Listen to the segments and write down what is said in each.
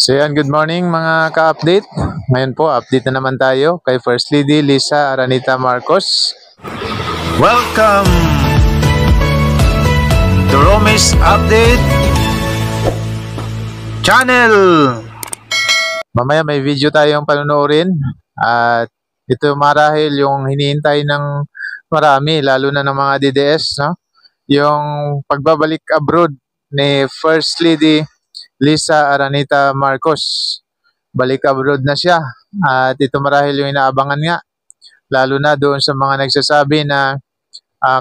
So yan, good morning mga ka-update. Ngayon po, update na naman tayo kay First Lady Lisa Aranita Marcos. Welcome to Romis Update Channel. Mamaya may video tayong panonoorin at ito marahil yung hinihintay ng marami, lalo na ng mga DDS, no? Yung pagbabalik abroad ni First Lady Lisa Aranita Marcos. Balik abroad na siya at ito marahil yung inaabangan nga, lalo na doon sa mga nagsasabi na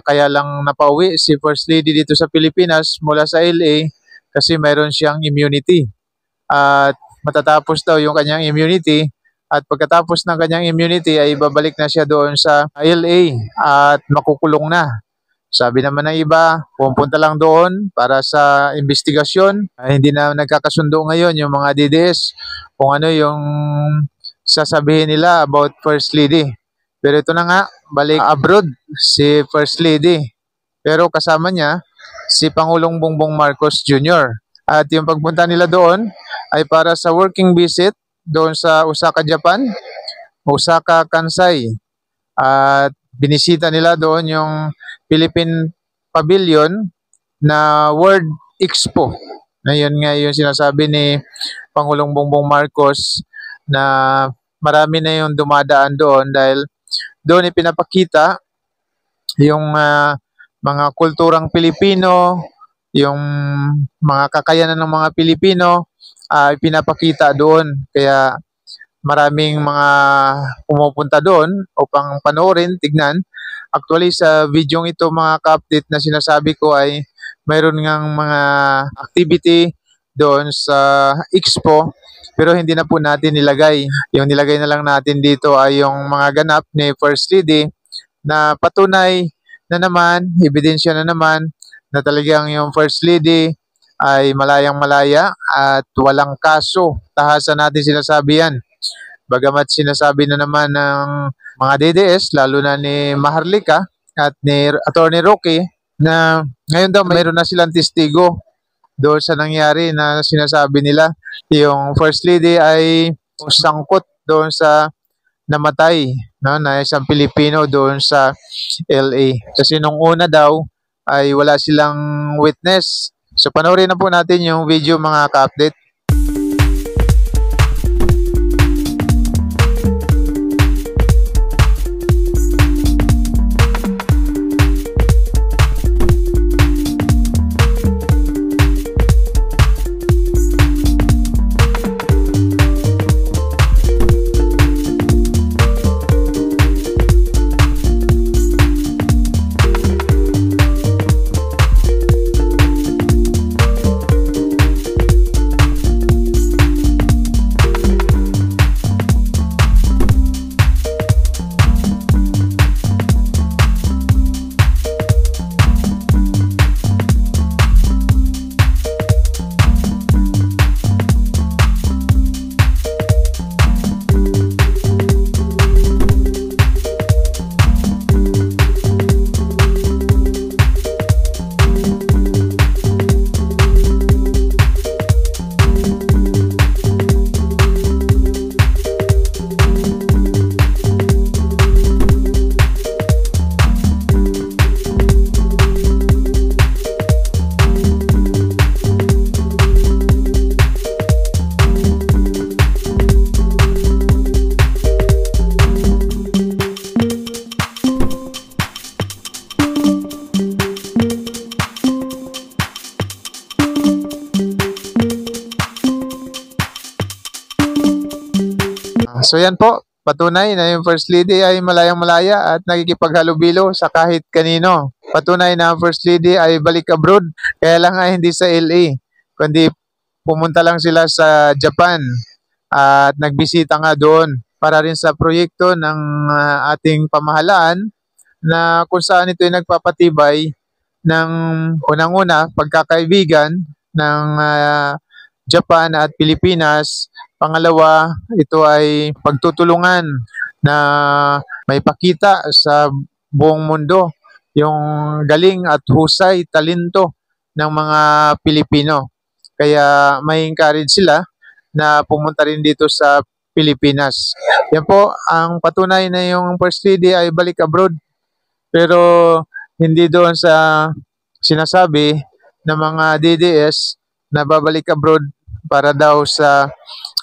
kaya lang napauwi si First Lady dito sa Pilipinas mula sa LA kasi mayroon siyang immunity at matatapos daw yung kanyang immunity at pagkatapos ng kanyang immunity ay babalik na siya doon sa LA at makukulong na. Sabi naman ng iba, pupunta lang doon para sa investigasyon. Hindi na nagkakasundo ngayon yung mga DDS kung ano yung sasabihin nila about First Lady. Pero ito na nga, balik abroad si First Lady. Pero kasama niya si Pangulong Bongbong Marcos Jr. At yung pagpunta nila doon ay para sa working visit doon sa Osaka, Japan, Osaka, Kansai. At binisita nila doon yung Philippine Pavilion na World Expo. Ngayon nga yung sinasabi ni Pangulong Bongbong Marcos na marami na yung dumadaan doon dahil doon ipinapakita yung mga kulturang Pilipino, yung mga kakayanan ng mga Pilipino, ipinapakita doon. Kaya maraming mga pumupunta doon upang panoorin, tignan. Actually, sa video ito mga ka-update na sinasabi ko ay mayroon ngang mga activity doon sa Expo pero hindi na po natin nilagay. Yung nilagay na lang natin dito ay yung mga ganap ni First Lady na patunay na naman, ebidensya na naman na talagang yung First Lady ay malayang malaya at walang kaso. Tahasan natin sinasabi yan. Bagamat sinasabi na naman ng mga DDS, lalo na ni Maharlika at ni Attorney Roque, na ngayon daw mayroon na silang testigo doon sa nangyari na sinasabi nila. Yung First Lady ay sangkot doon sa namatay, no, na isang Pilipino doon sa LA. Kasi nung una daw ay wala silang witness. So panoorin na po natin yung video mga ka-update. So yan po, patunay na yung First Lady ay malayang malaya at nakikipaghalubilo sa kahit kanino. Patunay na ang First Lady ay balik abroad, kaya lang ay hindi sa LA, kundi pumunta lang sila sa Japan at nagbisita nga doon para rin sa proyekto ng ating pamahalaan na kung saan ito ay nagpapatibay ng unang-una pagkakaibigan ng Japan at Pilipinas. Pangalawa, ito ay pagtutulungan na may pakita sa buong mundo yung galing at husay, talento ng mga Pilipino. Kaya may encourage sila na pumunta rin dito sa Pilipinas. Yan po ang patunay na yung First Lady ay balik abroad. Pero hindi doon sa sinasabi ng mga DDS na babalik abroad para daw sa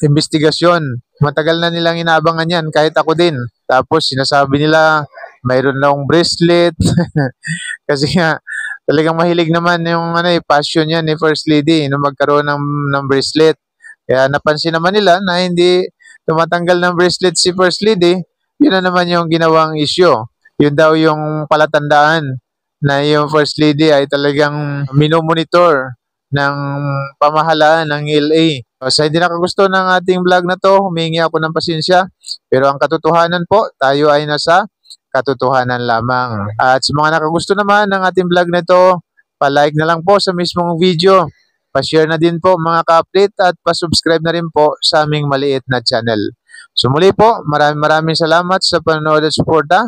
investigasyon. Matagal na nilang inaabangan yan, kahit ako din. Tapos sinasabi nila mayroon na akong bracelet. Kasi nga talagang mahilig naman yung passion niya ni First Lady na magkaroon ng bracelet. Kaya napansin naman nila na hindi tumatanggal ng bracelet si First Lady. Yun na naman yung ginawang issue. Yun daw yung palatandaan na yung First Lady ay talagang minomonitor ng pamahalaan ng LA. Sa hindi nakagusto ng ating vlog na to, humingi ako ng pasensya. Pero ang katotohanan po, tayo ay nasa katotohanan lamang. At sa mga nakagusto naman ng ating vlog na ito, pa-like na lang po sa mismong video. Pa-share na din po mga ka-update at pa-subscribe na rin po sa aming maliit na channel. So muli po, maraming salamat sa panonood at suporta.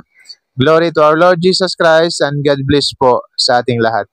Glory to our Lord Jesus Christ and God bless po sa ating lahat.